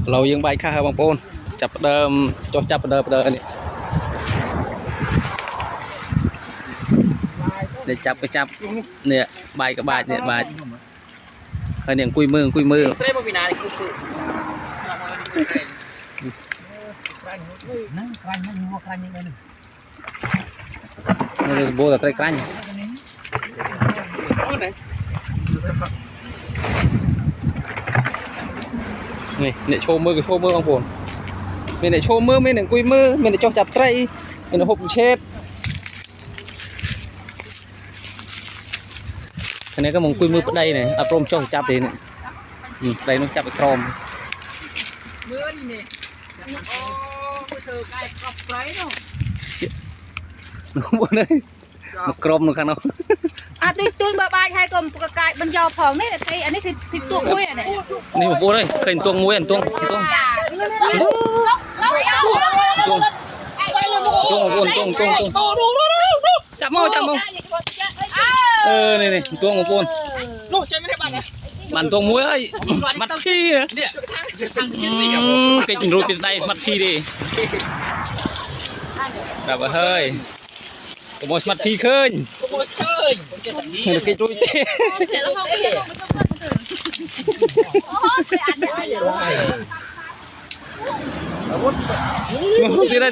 เรายังใบข้าบางปูนจับเดิมจบจับเดิมนี่เดี๋ยวจับไปจับเนี่ยใบกับใบเนี่ยใบเนี่ยคุยมือนี่โบแต่ไตรกรันนี่เนี่ยโชว์มือบางปูนมีเนี่ยโชว์มือมีเนี่ยคุยมือมีเนี่ยจบจับไตรมีเนี่ยหกเช็ดอันนี้ก็มองคุยมือปได้เนี่ยอารมณ์จ้องจับเลยเนี่ยได้ต้องจับไปครอมมือนี่เนี่ยโอ้มือเธอไก่กรอบไกลเนาะนู้นบนเลยกรมนู้นข้างนอกตีตัวใบให้กลมกระไก่บรรยอผ่องนี่ไอ้อันนี้คือตัวมุ้ยเนี่ยนี่ผมพูดเลยเคยตัวมุ้ยตัวจับโม่นี่ตัวของปูนลูกใจไม่ได้บัตรนะมันตัวมุ้ยไอ้มัดขี้เนี่ยเป็นรูปเป็นไตมัดขี้ดิแบบเฮ้ยขโมยมัดขี้ขึ้นเดี๋ยวกินจุ้ยเต้ตีเลย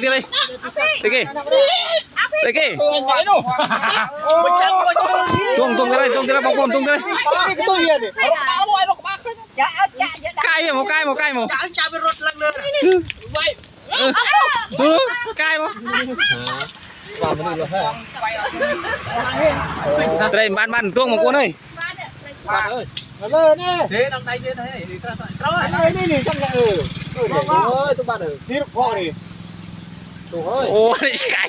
ตรงเลยบางคนตรงเลยตัวเดียวดิใกล้หมดจ่าไปรถลังเลยไว้ใกล้หมดว่ามันนี่เลยเตะบ้านตัวของกูเลยเลยเนี่ยเฮ้ยน้องนายเย็นให้นี่นี่จังเลยตัวบ้านที่พ่อนี่โอ้ยชิคา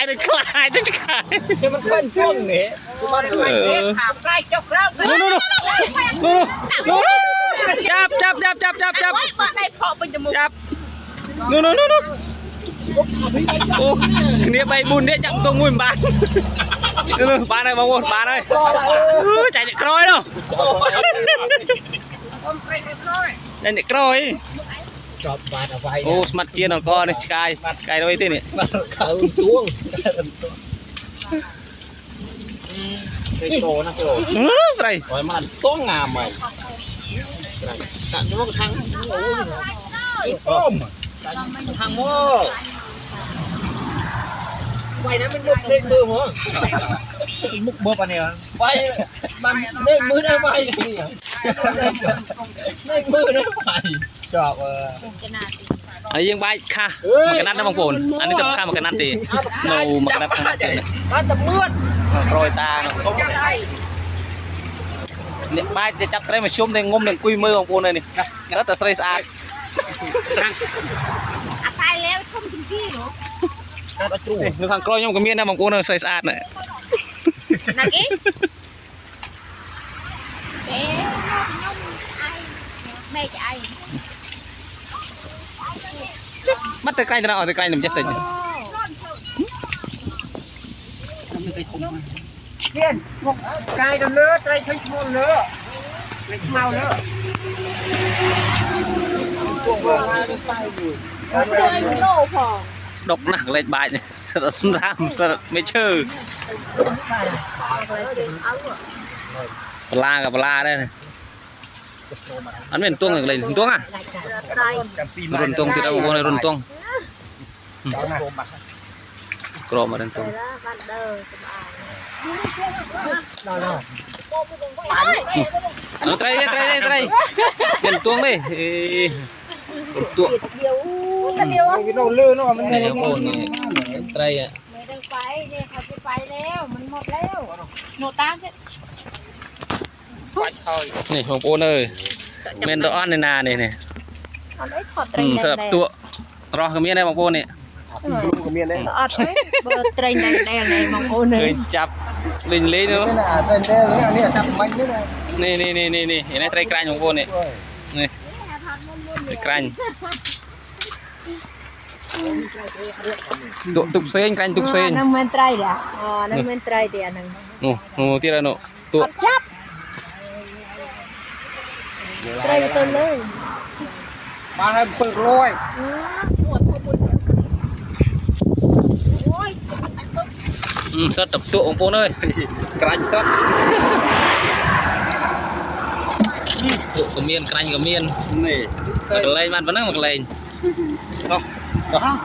ยเลยคลายจะชิคายมันเป็นช่วงนี้ตัวบ้านถามใกล้จบแล้วนู่นจับได้พอเป็นจมูกจับนู่นโอ้เนี่ยใบบุญเนี่ยจับตรงมุมบ้านบ้านเลยบางคนบ้านเลยใจเด็กกรอยเนาะใจเด็กกรอยโอ้สมัดเจียนของก้อนนี่กายด้วยที่นี่เขาช่วงโตนะโตไรมันต้องงามไหมแต่ว่าทางต้มทางโม่ไฟนั้นมันมุกเล่นมือหัวมุกเบอร์ปะเนี่ยไฟมันเล่นมือได้ไหมเล่นมือได้ไหมจอบอันนี้ยังใบค่ะมันกันนัดนะบางคนอันนี้จะข้ามมันกันนัดดิโนมันกันนัดข้างนัดเลยมันจะมืดโรยตาเนี่ยใบจะจับได้มาชุ่มในงมในกุยมือบางคนเลยนี่แล้วแต่สไลด์สะอาดตายแล้วทำจริงๆเหรอนึกทางกล้อยย่อมกับเมียนะบางคนเลยสไลด์สะอาดเลยนักอีแม่จะไอมัดแต่ไกลนะเอาแต่ไกลหนุ่มจะติดเพี้ยนงกกายกันเนื้อใจใช้ชั่วเนื้อไม่เมาเนื้อดกหนักเลยใบเนี่ยสะสมทามสะไม่เชื่อปลากับปลาได้เลยอันเป็นตัวอะไรตัวอ่ะรุนตรงที่เราบอกว่ารุนตรงกรอบมารุนตรงไตรเป็นตัวเลยตัวเดียวกินเราลื่นเนาะมันเนี่ยโอ้นี่ไตรอ่ะไม่ได้ไปเนี่ยเขาจะไปแล้วมันหมดแล้วโนตาเนี่ยนี่ของโอนเลยเมนตัวอ้อนในนาเนี่ยสำหรับตัวรอกับเมียได้บางคนเนี่ยกับเมียได้อัดเบอร์เทรนแดงในบางคนเคยจับลิงလေးเนาะเนี่ยจับมันนี่เห็นไหมไตรกรันของโอนเนี่ยนี่ไตรกรันตุกเซ็งกรันตุกเซ็งนั่งเมนไตรเดียนั่งเมนไตรเดียนั่งโอ้ที่ละโนตัวจับไตรตัวเลย ไป มาให้เปิดรวย sốt tập tụ ông Pôn ơi canh sốt tụ cầm miên canh cầm miên nè mặc lên man vẫn đang mặc lên đó